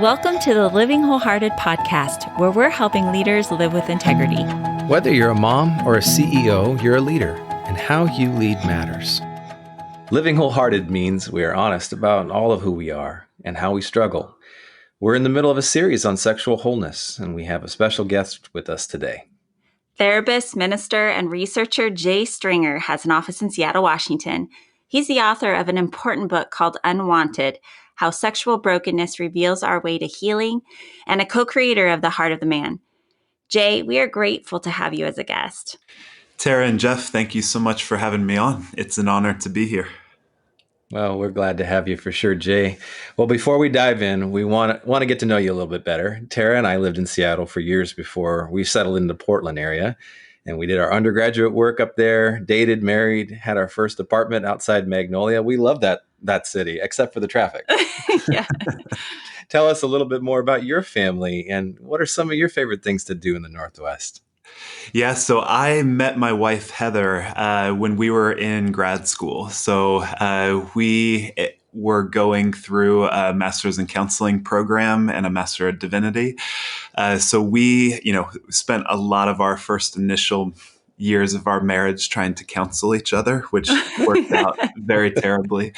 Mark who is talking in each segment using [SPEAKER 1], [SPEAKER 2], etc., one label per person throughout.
[SPEAKER 1] Welcome to the Living Wholehearted podcast, where we're helping leaders live with integrity.
[SPEAKER 2] Whether you're a mom or a CEO, you're a leader, and how you lead matters.
[SPEAKER 3] Living Wholehearted means we are honest about all of who we are and how we struggle. We're in the middle of a series on sexual wholeness, and we have a special guest with us today.
[SPEAKER 1] Therapist, minister, and researcher Jay Stringer has an office in Seattle, Washington. He's the author of an important book called Unwanted: How Sexual Brokenness Reveals Our Way to Healing, and a co-creator of The Heart of the Man. Jay, we are grateful to have you as a guest.
[SPEAKER 4] Tara and Jeff, thank you so much for having me on. It's an honor to be here.
[SPEAKER 3] Well, we're glad to have you for sure, Jay. Well, before we dive in, we want to get to know you a little bit better. Tara and I lived in Seattle for years before we settled into the Portland area, and we did our undergraduate work up there, dated, married, had our first apartment outside Magnolia. We love that city, except for the traffic.
[SPEAKER 1] Yeah.
[SPEAKER 3] Tell us a little bit more about your family and what are some of your favorite things to do in the Northwest?
[SPEAKER 4] Yeah, so I met my wife, Heather, when we were in grad school. So we were going through a master's in counseling program and a master of divinity. So we, spent a lot of our first initial years of our marriage trying to counsel each other, which worked out very terribly.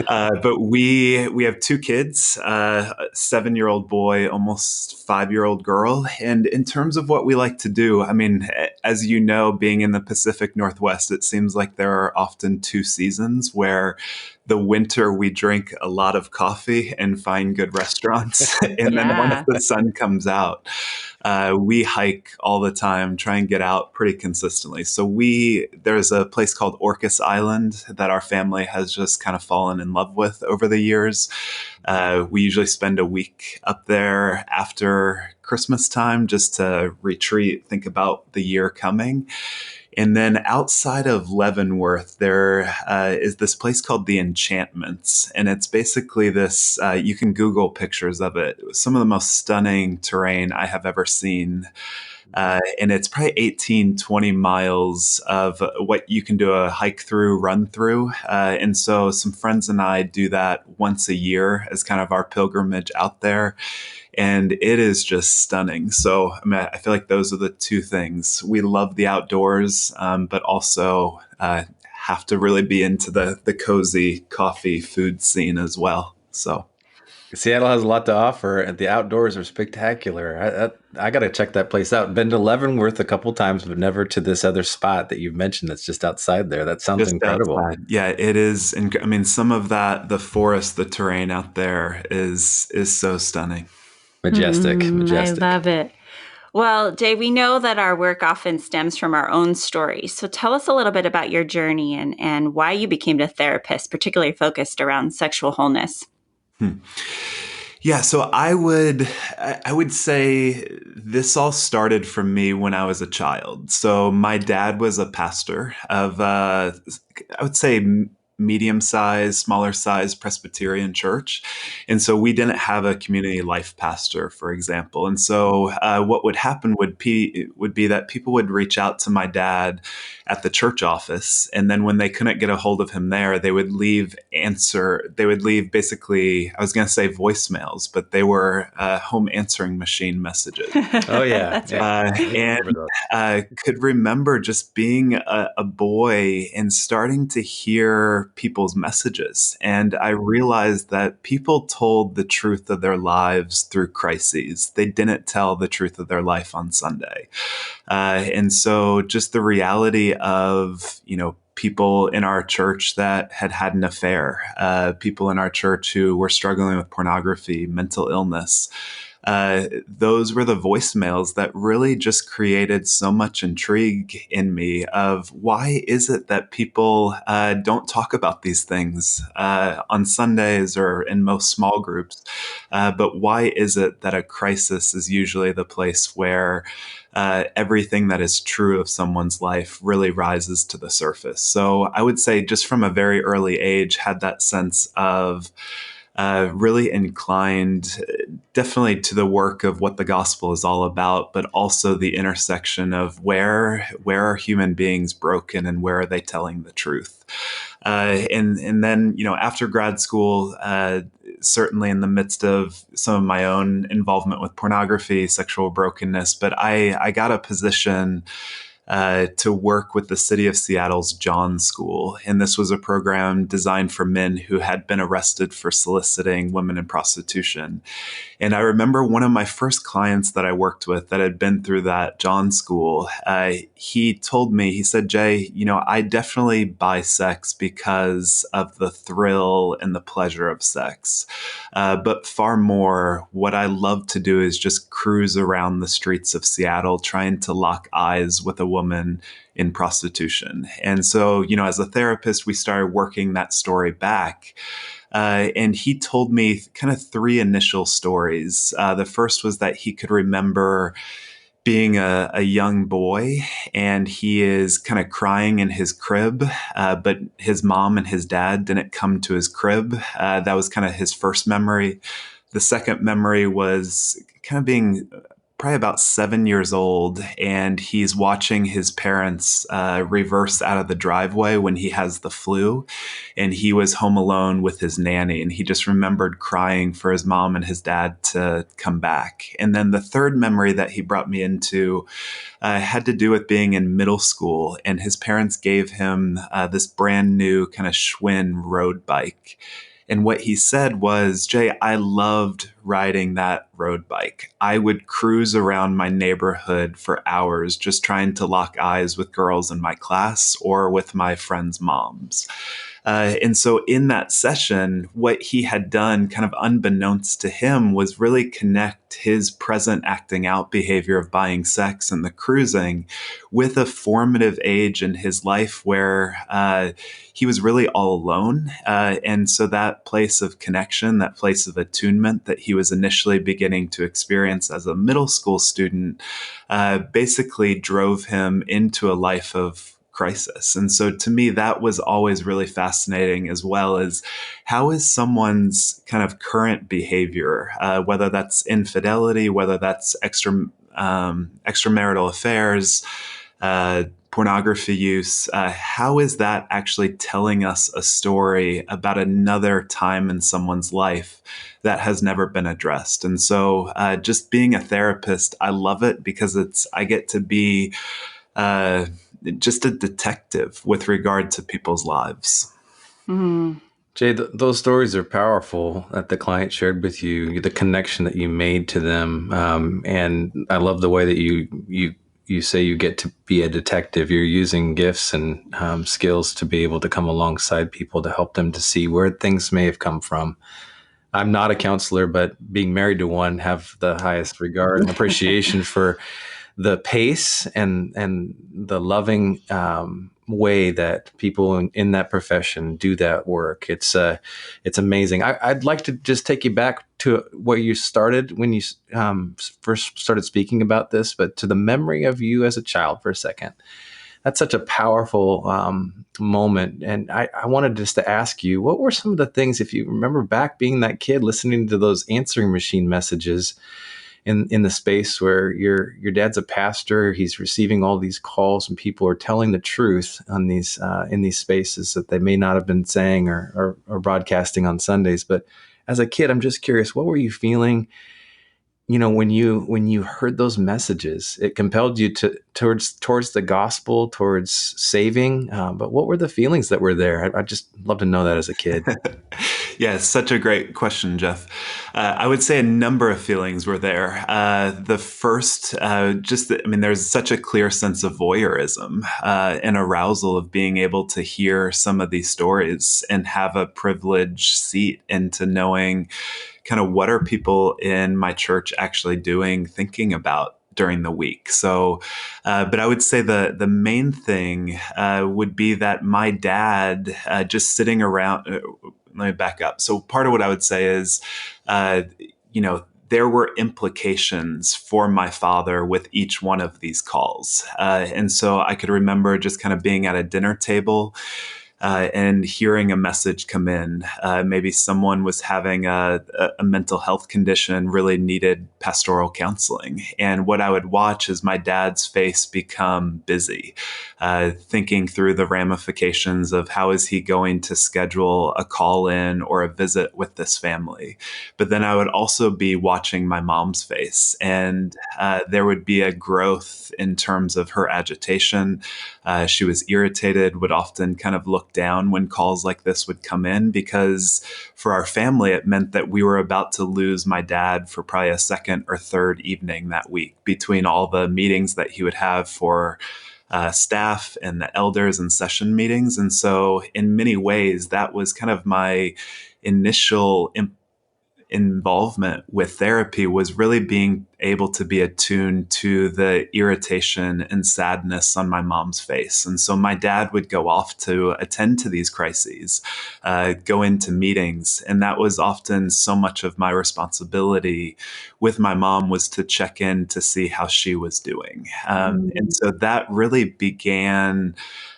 [SPEAKER 4] But we have two kids, a 7-year-old boy, almost 5-year-old girl. And in terms of what we like to do, I mean, as you know, being in the Pacific Northwest, it seems like there are often two seasons where the winter we drink a lot of coffee and find good restaurants. And then once the sun comes out, we hike all the time, try and get out pretty consistently. So there's a place called Orcas Island that our family has just kind of fallen in love with over the years. We usually spend a week up there after Christmas time just to retreat, think about the year coming. And then outside of Leavenworth, there is this place called the Enchantments. And it's basically this, you can Google pictures of it. Some of the most stunning terrain I have ever seen. And it's probably 18, 20 miles of what you can do a hike through, run through. And so some friends and I do that once a year as kind of our pilgrimage out there. And it is just stunning. So I feel like those are the two things. We love the outdoors, but also have to really be into the cozy coffee food scene as well. So
[SPEAKER 3] Seattle has a lot to offer, and the outdoors are spectacular. I got to check that place out. Been to Leavenworth a couple times, but never to this other spot that you've mentioned that's just outside there. That sounds just incredible.
[SPEAKER 4] Outside. Yeah, it is. I mean, some of that, the forest, the terrain out there is so stunning.
[SPEAKER 3] Majestic.
[SPEAKER 1] I love it. Well, Jay, we know that our work often stems from our own stories. So tell us a little bit about your journey and why you became a therapist, particularly focused around sexual wholeness.
[SPEAKER 4] Yeah, so I would say this all started for me when I was a child. So my dad was a pastor of, I would say, medium-sized, smaller-sized Presbyterian church. And so we didn't have a community life pastor, for example. And so what would happen would be that people would reach out to my dad at the church office. And then when they couldn't get a hold of him there, they would leave basically, I was going to say voicemails, but they were home answering machine messages.
[SPEAKER 3] Oh, yeah.
[SPEAKER 4] And could remember just being a boy and starting to hear people's messages. And I realized that people told the truth of their lives through crises. They didn't tell the truth of their life on Sunday. And so just the reality of, people in our church that had an affair, people in our church who were struggling with pornography, mental illness. Those were the voicemails that really just created so much intrigue in me of why is it that people don't talk about these things on Sundays or in most small groups, but why is it that a crisis is usually the place where everything that is true of someone's life really rises to the surface? So I would say just from a very early age, had that sense of really inclined definitely to the work of what the gospel is all about, but also the intersection of where are human beings broken and where are they telling the truth. And then, after grad school, certainly in the midst of some of my own involvement with pornography, sexual brokenness, but I got a position to work with the city of Seattle's John School. And this was a program designed for men who had been arrested for soliciting women in prostitution. And I remember one of my first clients that I worked with that had been through that John School, he told me, he said, Jay, I definitely buy sex because of the thrill and the pleasure of sex. But far more, what I love to do is just cruise around the streets of Seattle trying to lock eyes with a woman in prostitution. And so, as a therapist, we started working that story back. And he told me kind of three initial stories. The first was that he could remember being a young boy and he is kind of crying in his crib, but his mom and his dad didn't come to his crib. That was kind of his first memory. The second memory was kind of being probably about 7 years old, and he's watching his parents reverse out of the driveway when he has the flu, and he was home alone with his nanny, and he just remembered crying for his mom and his dad to come back. And then the third memory that he brought me into had to do with being in middle school, and his parents gave him this brand new kind of Schwinn road bike. And what he said was, Jay, I loved riding that road bike. I would cruise around my neighborhood for hours just trying to lock eyes with girls in my class or with my friends' moms. And so in that session, what he had done, kind of unbeknownst to him, was really connect his present acting out behavior of buying sex and the cruising with a formative age in his life where he was really all alone. And so that place of connection, that place of attunement that he was initially beginning to experience as a middle school student, basically drove him into a life of crisis. And so to me, that was always really fascinating, as well as how is someone's kind of current behavior, whether that's infidelity, whether that's extramarital affairs, pornography use, how is that actually telling us a story about another time in someone's life that has never been addressed? And so just being a therapist, I love it because I get to be just a detective with regard to people's lives.
[SPEAKER 1] Mm.
[SPEAKER 3] Jay, those stories are powerful that the client shared with you, the connection that you made to them. And I love the way that you say you get to be a detective. You're using gifts and skills to be able to come alongside people to help them to see where things may have come from. I'm not a counselor, but being married to one, have the highest regard and appreciation for the pace and the loving way that people in that profession do that work. It's amazing. I'd like to just take you back to where you started when you first started speaking about this, but to the memory of you as a child for a second. That's such a powerful moment. And I wanted just to ask you, what were some of the things, if you remember back being that kid, listening to those answering machine messages in the space where your dad's a pastor, he's receiving all these calls and people are telling the truth on these in these spaces that they may not have been saying or broadcasting on Sundays. But as a kid, I'm just curious, what were you feeling? When you heard those messages, it compelled you towards the gospel, towards saving. But what were the feelings that were there? I'd just love to know that as a kid.
[SPEAKER 4] Yeah, such a great question, Jeff. I would say a number of feelings were there. The first, there's such a clear sense of voyeurism and arousal of being able to hear some of these stories and have a privileged seat into knowing kind of what are people in my church actually doing, thinking about during the week. So, but I would say the main thing would be that my dad just sitting around. Let me back up. So part of what I would say is, there were implications for my father with each one of these calls. And so I could remember just kind of being at a dinner table, and hearing a message come in. Maybe someone was having a mental health condition, really needed pastoral counseling. And what I would watch is my dad's face become busy, thinking through the ramifications of how is he going to schedule a call in or a visit with this family. But then I would also be watching my mom's face, and there would be a growth in terms of her agitation. She was irritated, would often kind of look down when calls like this would come in, because for our family, it meant that we were about to lose my dad for probably a second or third evening that week between all the meetings that he would have for staff and the elders and session meetings. And so, in many ways, that was kind of my initial involvement with therapy, was really being able to be attuned to the irritation and sadness on my mom's face. And so my dad would go off to attend to these crises, go into meetings. And that was often so much of my responsibility with my mom, was to check in to see how she was doing. And so that really began,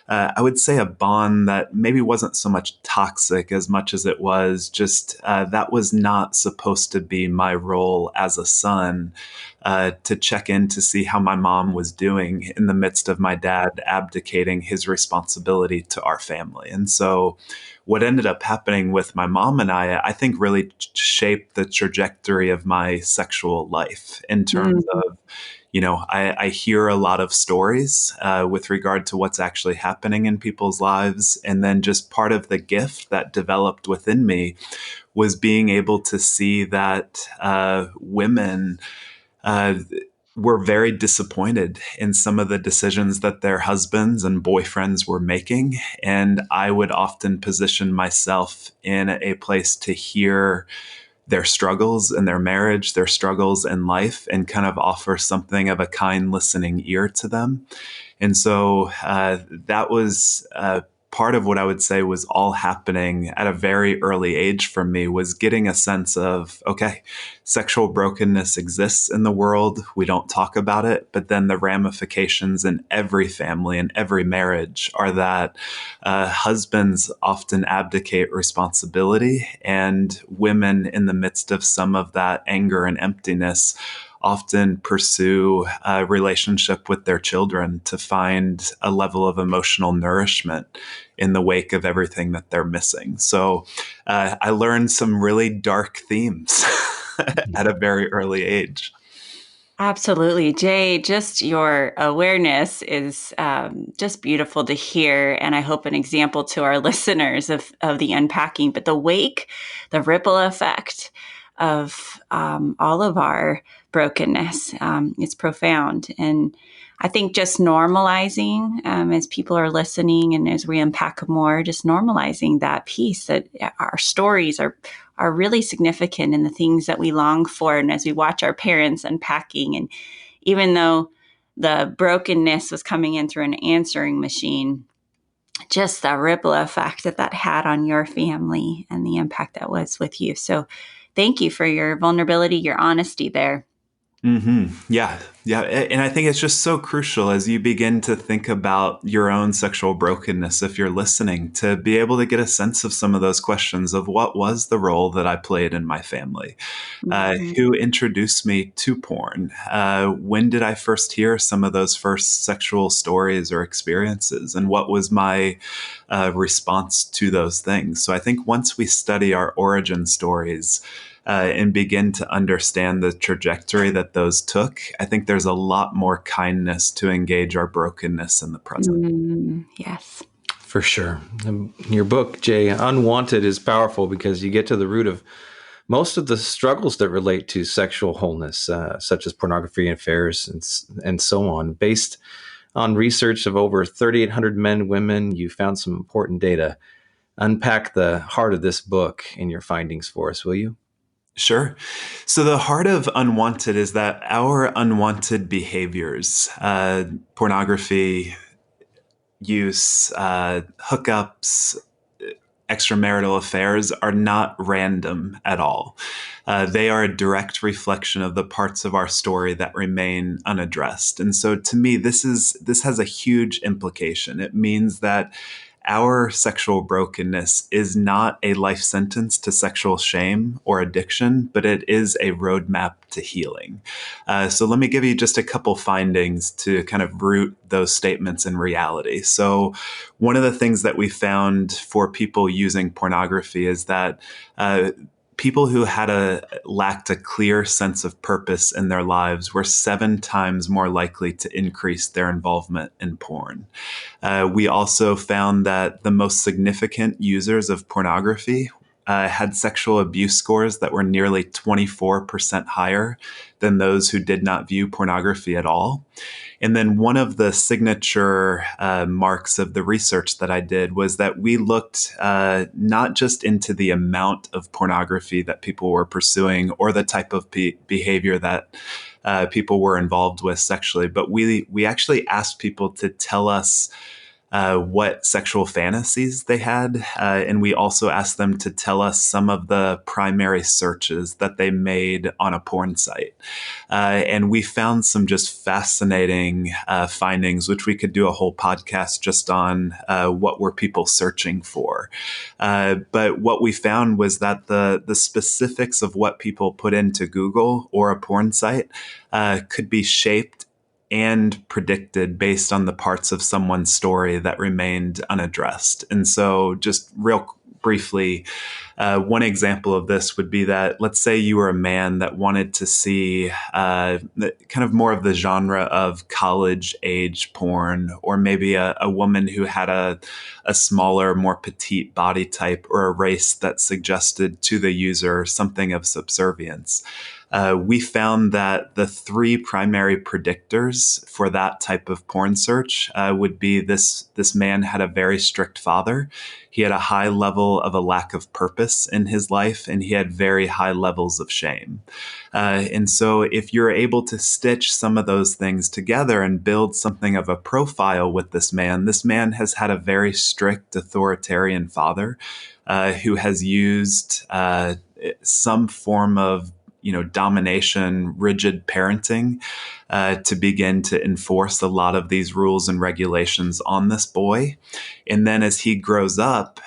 [SPEAKER 4] I would say, a bond that maybe wasn't so much toxic as much as it was just that was not supposed to be my role as a son, to check in to see how my mom was doing in the midst of my dad abdicating his responsibility to our family. And so what ended up happening with my mom and I think really shaped the trajectory of my sexual life in terms of, I hear a lot of stories with regard to what's actually happening in people's lives. And then just part of the gift that developed within me was being able to see that women were very disappointed in some of the decisions that their husbands and boyfriends were making. And I would often position myself in a place to hear their struggles in their marriage, their struggles in life, and kind of offer something of a kind listening ear to them. And so that was part of what I would say was all happening at a very early age for me, was getting a sense of, okay, sexual brokenness exists in the world. We don't talk about it, but then the ramifications in every family and every marriage are that husbands often abdicate responsibility, and women, in the midst of some of that anger and emptiness, often pursue a relationship with their children to find a level of emotional nourishment in the wake of everything that they're missing. So I learned some really dark themes at a very early age.
[SPEAKER 1] Absolutely. Jay, just your awareness is just beautiful to hear. And I hope an example to our listeners of the unpacking, but the ripple effect of all of our brokenness, it's profound. And I think just normalizing, as people are listening and as we unpack more, just normalizing that piece that our stories are really significant in the things that we long for. And as we watch our parents unpacking, and even though the brokenness was coming in through an answering machine, just the ripple effect that had on your family and the impact that was with you. So thank you for your vulnerability, your honesty there.
[SPEAKER 4] Mm-hmm. Yeah. Yeah. And I think it's just so crucial as you begin to think about your own sexual brokenness, if you're listening, to be able to get a sense of some of those questions of what was the role that I played in my family? Who introduced me to porn? When did I first hear some of those first sexual stories or experiences? And what was my response to those things? So I think once we study our origin stories, and begin to understand the trajectory that those took, I think there's a lot more kindness to engage our brokenness in the present.
[SPEAKER 1] Yes.
[SPEAKER 3] For sure. Your book, Jay, Unwanted, is powerful because you get to the root of most of the struggles that relate to sexual wholeness, such as pornography, affairs, and so on. Based on research of over 3,800 men, women, you found some important data. Unpack the heart of this book and your findings for us, will you?
[SPEAKER 4] Sure. So the heart of unwanted is that our unwanted behaviors, pornography use, hookups, extramarital affairs, are not random at all. They are a direct reflection of the parts of our story that remain unaddressed. And so to me, this has a huge implication. It means that our sexual brokenness is not a life sentence to sexual shame or addiction, but it is a roadmap to healing. So let me give you just a couple findings to kind of root those statements in reality. So one of the things that we found for people using pornography is that people who lacked a clear sense of purpose in their lives were 7 times more likely to increase their involvement in porn. We also found that the most significant users of pornography had sexual abuse scores that were nearly 24% higher than those who did not view pornography at all. And then one of the signature marks of the research that I did was that we looked not just into the amount of pornography that people were pursuing or the type of behavior that people were involved with sexually, but we actually asked people to tell us what sexual fantasies they had. And we also asked them to tell us some of the primary searches that they made on a porn site. And we found some just fascinating findings, which we could do a whole podcast just on what were people searching for. But what we found was that the specifics of what people put into Google or a porn site could be shaped and predicted based on the parts of someone's story that remained unaddressed. And so, just real briefly, one example of this would be that, let's say you were a man that wanted to see kind of more of the genre of college age porn, or maybe a woman who had a smaller, more petite body type, or a race that suggested to the user something of subservience. We found that the 3 primary predictors for that type of porn search would be this man had a very strict father. He had a high level of a lack of purpose in his life, and he had very high levels of shame. And so if you're able to stitch some of those things together and build something of a profile with this man has had a very strict authoritarian father who has used some form of domination, rigid parenting to begin to enforce a lot of these rules and regulations on this boy. And then as he grows up,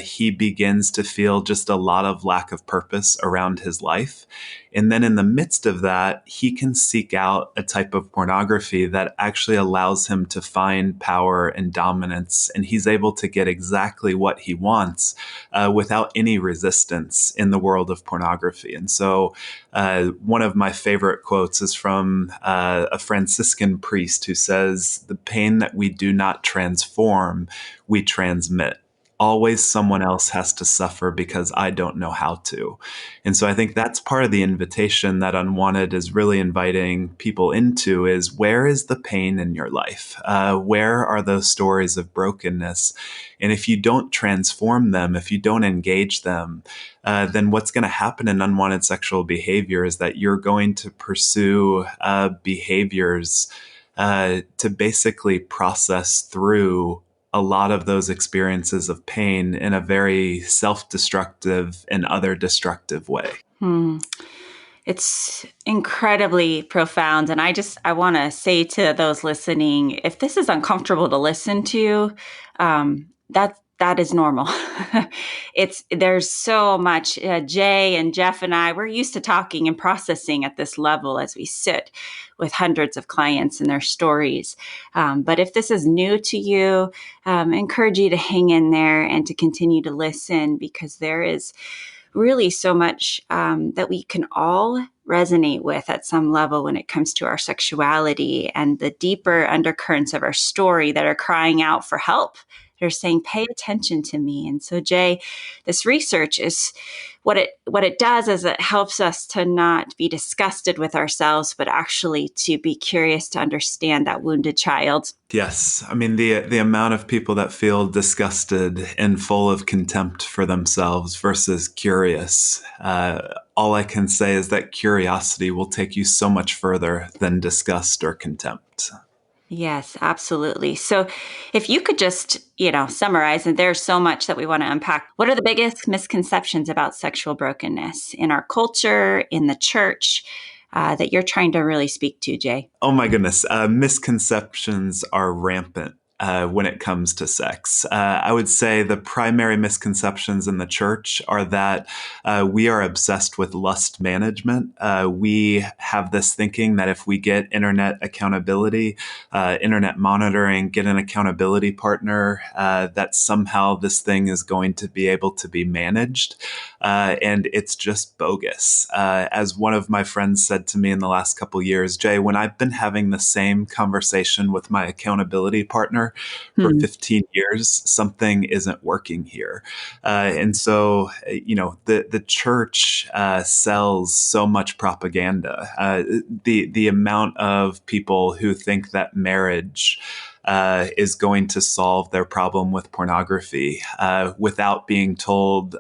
[SPEAKER 4] he begins to feel just a lot of lack of purpose around his life. And then in the midst of that, he can seek out a type of pornography that actually allows him to find power and dominance. And he's able to get exactly what he wants without any resistance in the world of pornography. And so one of my favorite quotes is from a Franciscan priest who says, "The pain that we do not transform, we transmit. Always someone else has to suffer because I don't know how to." And so I think that's part of the invitation that Unwanted is really inviting people into is, where is the pain in your life? Where are those stories of brokenness? And if you don't transform them, if you don't engage them, then what's going to happen in unwanted sexual behavior is that you're going to pursue behaviors to basically process through a lot of those experiences of pain in a very self-destructive and other destructive way.
[SPEAKER 1] It's incredibly profound. And I want to say to those listening, if this is uncomfortable to listen to, that is normal. There's so much. Jay and Jeff and I, we're used to talking and processing at this level as we sit with hundreds of clients and their stories. But if this is new to you, I encourage you to hang in there and to continue to listen, because there is really so much that we can all resonate with at some level when it comes to our sexuality and the deeper undercurrents of our story that are crying out for help. They're saying, pay attention to me. And so, Jay, this research is what it does is it helps us to not be disgusted with ourselves, but actually to be curious to understand that wounded child.
[SPEAKER 4] Yes. I mean, the amount of people that feel disgusted and full of contempt for themselves versus curious. All I can say is that curiosity will take you so much further than disgust or contempt.
[SPEAKER 1] Yes, absolutely. So if you could just, summarize, and there's so much that we want to unpack. What are the biggest misconceptions about sexual brokenness in our culture, in the church, that you're trying to really speak to, Jay?
[SPEAKER 4] Oh my goodness. Misconceptions are rampant when it comes to sex. I would say the primary misconceptions in the church are that we are obsessed with lust management. We have this thinking that if we get internet accountability, internet monitoring, get an accountability partner, that somehow this thing is going to be able to be managed. And it's just bogus. As one of my friends said to me in the last couple years, Jay, when I've been having the same conversation with my accountability partner for
[SPEAKER 1] Hmm.
[SPEAKER 4] 15 years, something isn't working here. And so, the church sells so much propaganda. The amount of people who think that marriage is going to solve their problem with pornography without being told,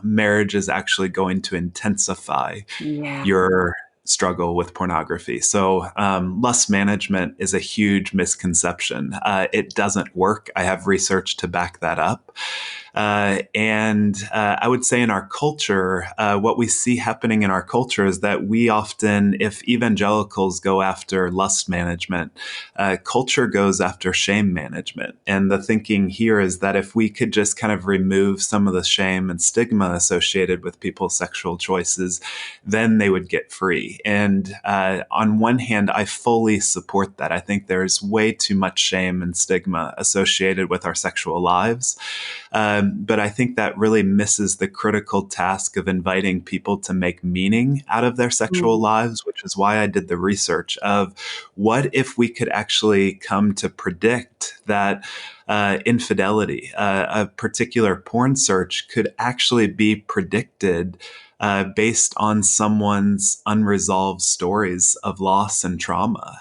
[SPEAKER 4] marriage is actually going to intensify
[SPEAKER 1] Yeah.
[SPEAKER 4] your struggle with pornography. So, lust management is a huge misconception. It doesn't work. I have research to back that up. And I would say in our culture, what we see happening in our culture is that we often, if evangelicals go after lust management, culture goes after shame management. And the thinking here is that if we could just kind of remove some of the shame and stigma associated with people's sexual choices, then they would get free. And on one hand, I fully support that. I think there's way too much shame and stigma associated with our sexual lives. But I think that really misses the critical task of inviting people to make meaning out of their sexual
[SPEAKER 1] Mm.
[SPEAKER 4] lives, which is why I did the research of what if we could actually come to predict that infidelity, a particular porn search could actually be predicted based on someone's unresolved stories of loss and trauma.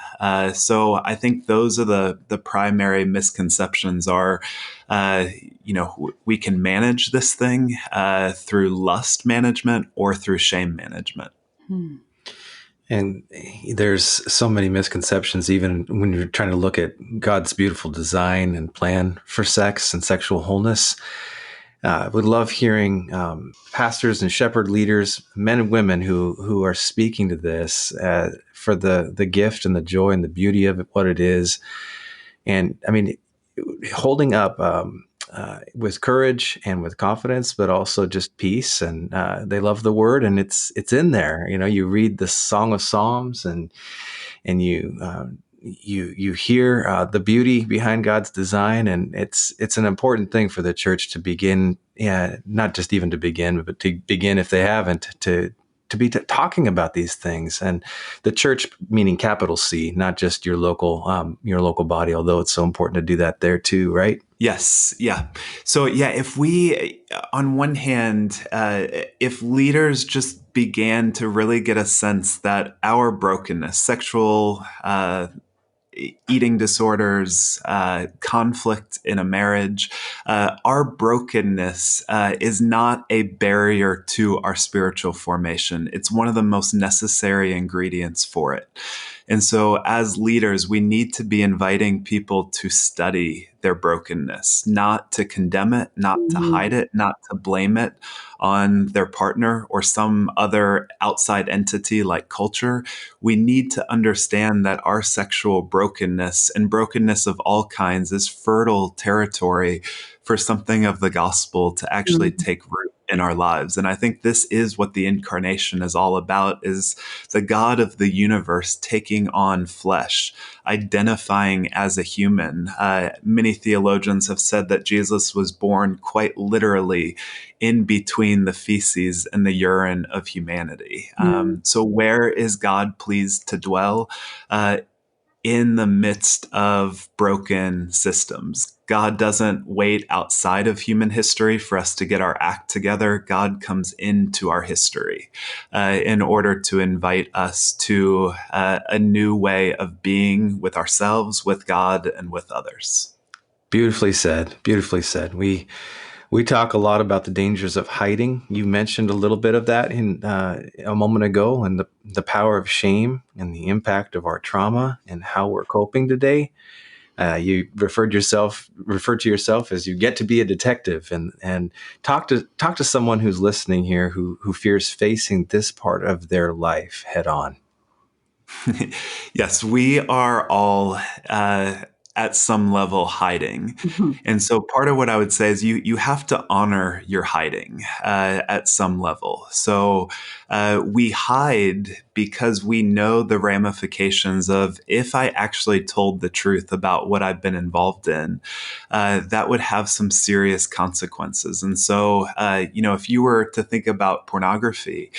[SPEAKER 4] So I think those are the primary misconceptions are, uh, we can manage this thing through lust management or through shame management.
[SPEAKER 1] Hmm.
[SPEAKER 2] And there's so many misconceptions, even when you're trying to look at God's beautiful design and plan for sex and sexual wholeness. Would love hearing pastors and shepherd leaders, men and women who are speaking to this for the gift and the joy and the beauty of it, what it is. And I mean, holding up with courage and with confidence, but also just peace. And they love the word, and it's in there. You know, you read the Song of Psalms, and you hear the beauty behind God's design, and it's an important thing for the church to begin, not just even to begin, but to begin if they haven't to be talking about these things. And the church, meaning capital C, not just your local body, although it's so important to do that there too, right?
[SPEAKER 4] Yes. Yeah. So, yeah, if we, on one hand, if leaders just began to really get a sense that our brokenness, sexual, eating disorders, conflict in a marriage, our brokenness is not a barrier to our spiritual formation. It's one of the most necessary ingredients for it. And so, as leaders, we need to be inviting people to study their brokenness, not to condemn it, not to
[SPEAKER 1] Mhm.
[SPEAKER 4] hide it, not to blame it on their partner or some other outside entity like culture. We need to understand that our sexual brokenness and brokenness of all kinds is fertile territory for something of the gospel to actually
[SPEAKER 1] Mhm.
[SPEAKER 4] take root in our lives. And I think this is what the incarnation is all about, is the God of the universe taking on flesh, identifying as a human. Many theologians have said that Jesus was born quite literally in between the feces and the urine of humanity.
[SPEAKER 1] Mm.
[SPEAKER 4] So where is God pleased to dwell? In the midst of broken systems. God doesn't wait outside of human history for us to get our act together. God comes into our history in order to invite us to a new way of being with ourselves, with God, and with others.
[SPEAKER 2] Beautifully said. Beautifully said. We talk a lot about the dangers of hiding. You mentioned a little bit of that in a moment ago, and the power of shame and the impact of our trauma and how we're coping today. You referred to yourself as you get to be a detective, and talk to someone who's listening here who fears facing this part of their life head on.
[SPEAKER 4] Yes, we are all at some level hiding.
[SPEAKER 1] Mhm.
[SPEAKER 4] And so part of what I would say is you have to honor your hiding at some level. So we hide because we know the ramifications of, if I actually told the truth about what I've been involved in, that would have some serious consequences. And so, if you were to think about pornography,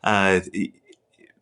[SPEAKER 4] uh,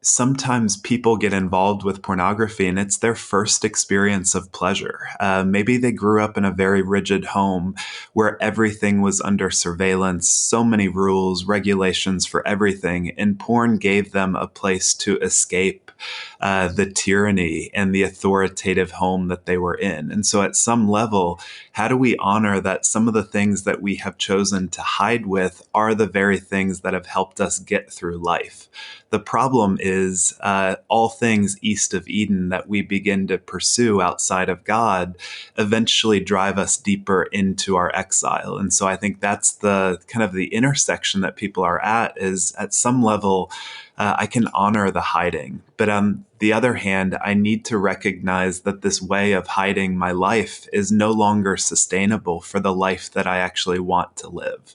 [SPEAKER 4] sometimes people get involved with pornography and it's their first experience of pleasure. Maybe they grew up in a very rigid home where everything was under surveillance, so many rules, regulations for everything, and porn gave them a place to escape the tyranny and the authoritative home that they were in. And so, at some level, how do we honor that some of the things that we have chosen to hide with are the very things that have helped us get through life? The problem is all things east of Eden that we begin to pursue outside of God eventually drive us deeper into our exile. And so I think that's the kind of the intersection that people are at, is at some level, I can honor the hiding. But on the other hand, I need to recognize that this way of hiding my life is no longer sustainable for the life that I actually want to live.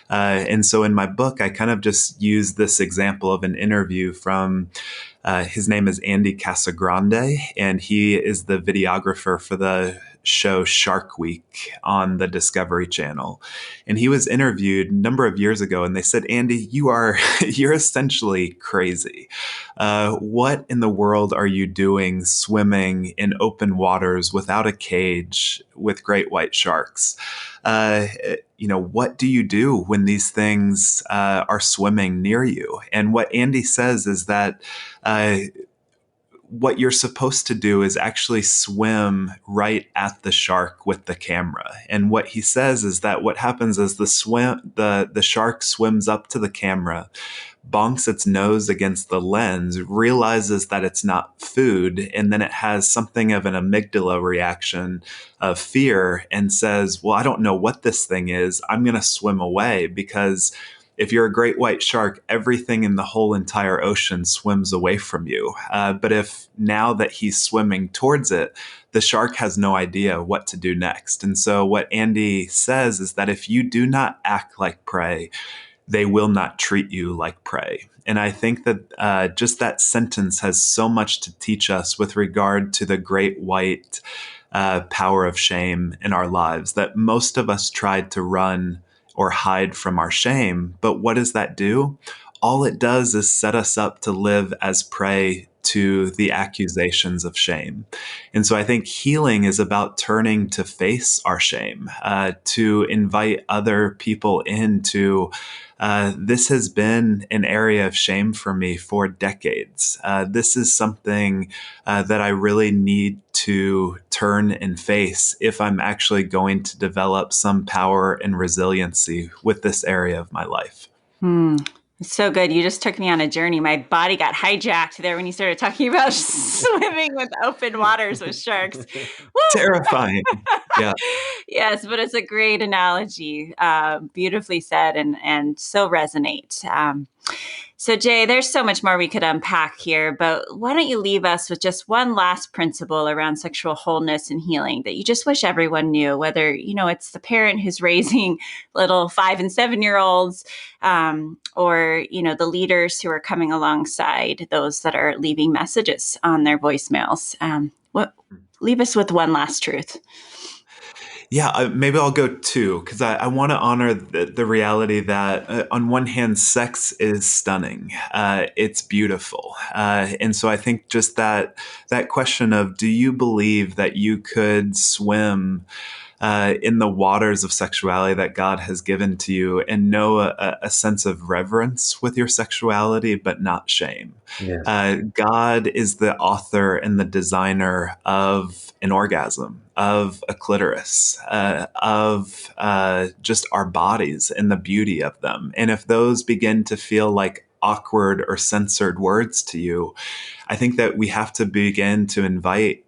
[SPEAKER 4] And so in my book, I kind of just use this example of an interview from, his name is Andy Casagrande, and he is the videographer for the show Shark Week on the Discovery Channel. And he was interviewed a number of years ago, and they said, Andy, you're essentially crazy. What in the world are you doing swimming in open waters without a cage with great white sharks? What do you do when these things are swimming near you? And what Andy says is that what you're supposed to do is actually swim right at the shark with the camera. And what he says is that what happens is the shark swims up to the camera, bonks its nose against the lens, realizes that it's not food, and then it has something of an amygdala reaction of fear and says, well, I don't know what this thing is. I'm going to swim away, because if you're a great white shark, everything in the whole entire ocean swims away from you. But if now that he's swimming towards it, the shark has no idea what to do next. And so what Andy says is that if you do not act like prey, they will not treat you like prey. And I think that just that sentence has so much to teach us with regard to the great white power of shame in our lives, that most of us tried to run or hide from our shame. But what does that do? All it does is set us up to live as prey to the accusations of shame. And so I think healing is about turning to face our shame, to invite other people into this has been an area of shame for me for decades. This is something that I really need to turn and face if I'm actually going to develop some power and resiliency with this area of my life.
[SPEAKER 1] Hmm. It's so good. You just took me on a journey. My body got hijacked there when you started talking about swimming with open waters with sharks. Woo!
[SPEAKER 4] Terrifying. Yeah.
[SPEAKER 1] Yes, but it's a great analogy. Beautifully said, and so resonate. So, Jay, there's so much more we could unpack here, but why don't you leave us with just one last principle around sexual wholeness and healing that you just wish everyone knew, whether, it's the parent who's raising little 5 and 7 year olds, or, the leaders who are coming alongside those that are leaving messages on their voicemails. Leave us with one last truth.
[SPEAKER 4] Yeah, maybe I'll go two, because I want to honor the reality that on one hand, sex is stunning. It's beautiful. And so I think just that question of, do you believe that you could swim in the waters of sexuality that God has given to you and know a sense of reverence with your sexuality, but not shame?
[SPEAKER 3] Yes.
[SPEAKER 4] God is the author and the designer of an orgasm, of a clitoris, of just our bodies and the beauty of them. And if those begin to feel like awkward or censored words to you, I think that we have to begin to invite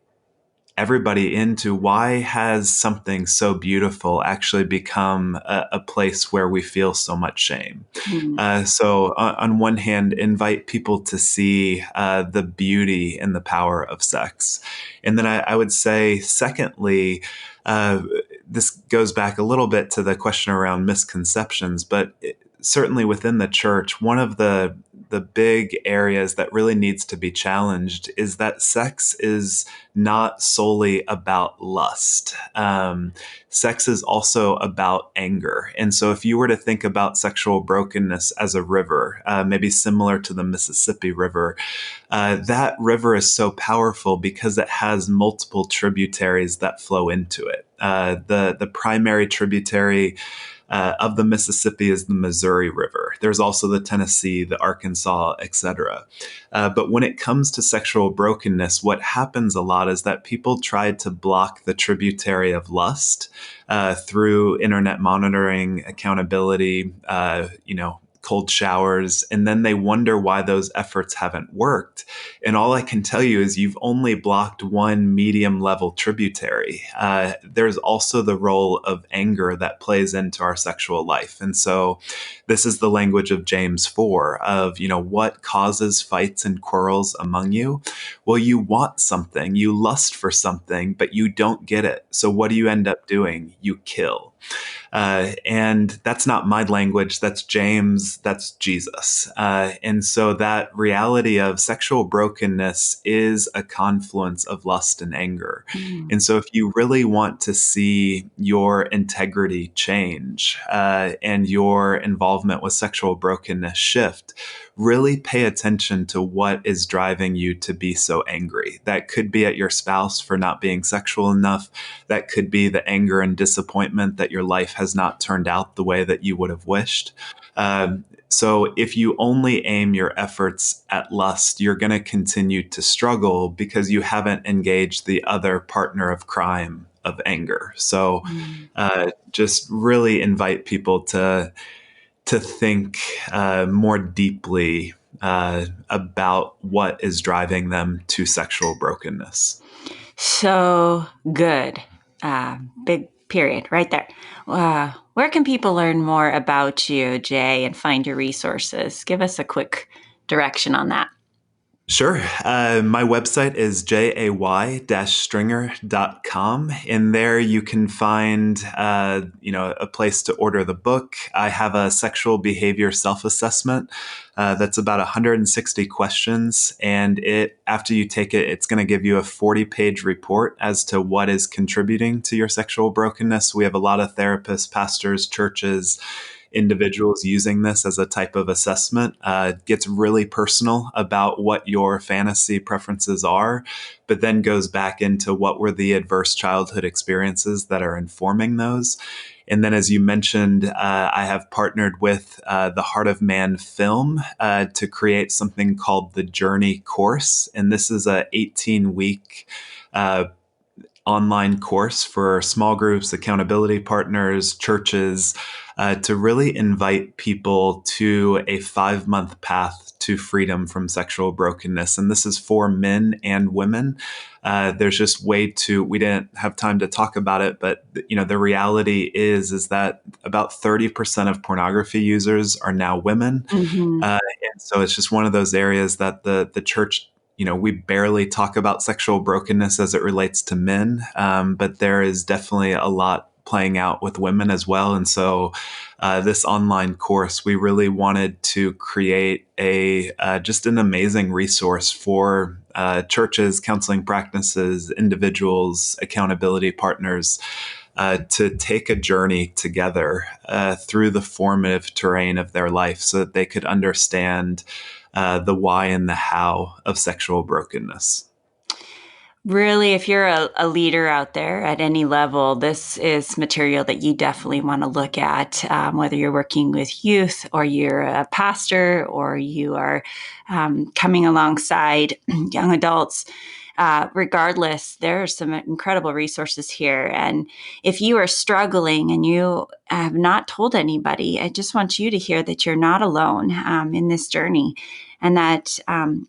[SPEAKER 4] everybody into why has something so beautiful actually become a place where we feel so much shame. So on one hand, invite people to see the beauty and the power of sex. And then I would say, secondly, this goes back a little bit to the question around misconceptions, but certainly within the church, one of the big areas that really needs to be challenged is that sex is not solely about lust. Sex is also about anger. And so if you were to think about sexual brokenness as a river, maybe similar to the Mississippi River, that river is so powerful because it has multiple tributaries that flow into it. The primary tributary of the Mississippi is the Missouri River. There's also the Tennessee, the Arkansas, etc. But when it comes to sexual brokenness, what happens a lot is that people try to block the tributary of lust through internet monitoring, accountability, cold showers, and then they wonder why those efforts haven't worked. And all I can tell you is you've only blocked one medium level tributary. There's also the role of anger that plays into our sexual life. And so this is the language of James 4 of, what causes fights and quarrels among you? Well, you want something, you lust for something, but you don't get it. So what do you end up doing? You kill. And that's not my language. That's James. That's Jesus. And so that reality of sexual brokenness is a confluence of lust and anger. And so if you really want to see your integrity change and your involvement with sexual brokenness shift, really pay attention to what is driving you to be so angry. That could be at your spouse for not being sexual enough. That could be the anger and disappointment that your life has not turned out the way that you would have wished. So if you only aim your efforts at lust, you're going to continue to struggle because you haven't engaged the other partner of crime of anger. So just really invite people to think more deeply about what is driving them to sexual brokenness.
[SPEAKER 1] So good. Big period right there. Where can people learn more about you, Jay, and find your resources? Give us a quick direction on that.
[SPEAKER 4] Sure. My website is jay-stringer.com. In there, you can find, a place to order the book. I have a sexual behavior self-assessment that's about 160 questions. And after you take it, it's going to give you a 40-page report as to what is contributing to your sexual brokenness. We have a lot of therapists, pastors, churches, individuals using this as a type of assessment. Gets really personal about what your fantasy preferences are, but then goes back into what were the adverse childhood experiences that are informing those. And then, as you mentioned, I have partnered with the Heart of Man film to create something called the Journey Course. And this is a 18-week online course for small groups, accountability partners, churches, to really invite people to a 5-month path to freedom from sexual brokenness. And this is for men and women. There's just we didn't have time to talk about it, but the reality is that about 30% of pornography users are now women. And so it's just one of those areas that the church, we barely talk about sexual brokenness as it relates to men, but there is definitely a lot playing out with women as well. And so this online course, we really wanted to create just an amazing resource for churches, counseling practices, individuals, accountability partners, to take a journey together through the formative terrain of their life so that they could understand the why and the how of sexual brokenness.
[SPEAKER 1] Really, if you're a leader out there at any level, this is material that you definitely want to look at, whether you're working with youth or you're a pastor or you are coming alongside young adults. regardless, there are some incredible resources here. And if you are struggling and you have not told anybody, I just want you to hear that you're not alone in this journey, and that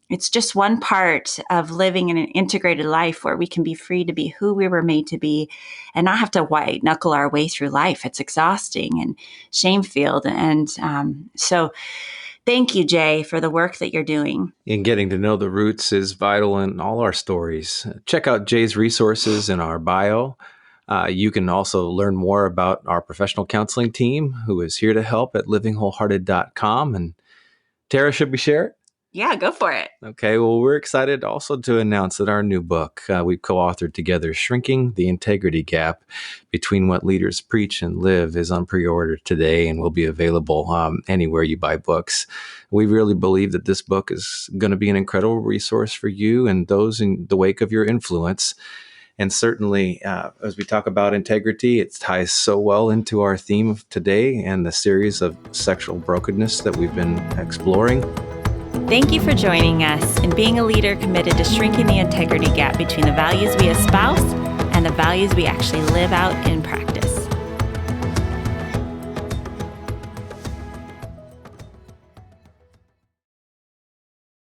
[SPEAKER 1] it's just one part of living in an integrated life where we can be free to be who we were made to be and not have to white knuckle our way through life. It's exhausting and shame-filled. And so thank you, Jay, for the work that you're doing.
[SPEAKER 3] And getting to know the roots is vital in all our stories. Check out Jay's resources in our bio. You can also learn more about our professional counseling team, who is here to help at livingwholehearted.com. And Tara, should we share it?
[SPEAKER 1] Yeah, go for it.
[SPEAKER 3] Okay, well, we're excited also to announce that our new book we've co-authored together, Shrinking the Integrity Gap Between What Leaders Preach and Live, is on pre-order today and will be available anywhere you buy books. We really believe that this book is going to be an incredible resource for you and those in the wake of your influence. And certainly, as we talk about integrity, it ties so well into our theme of today and the series of sexual brokenness that we've been exploring.
[SPEAKER 1] Thank you for joining us in being a leader committed to shrinking the integrity gap between the values we espouse and the values we actually live out in practice.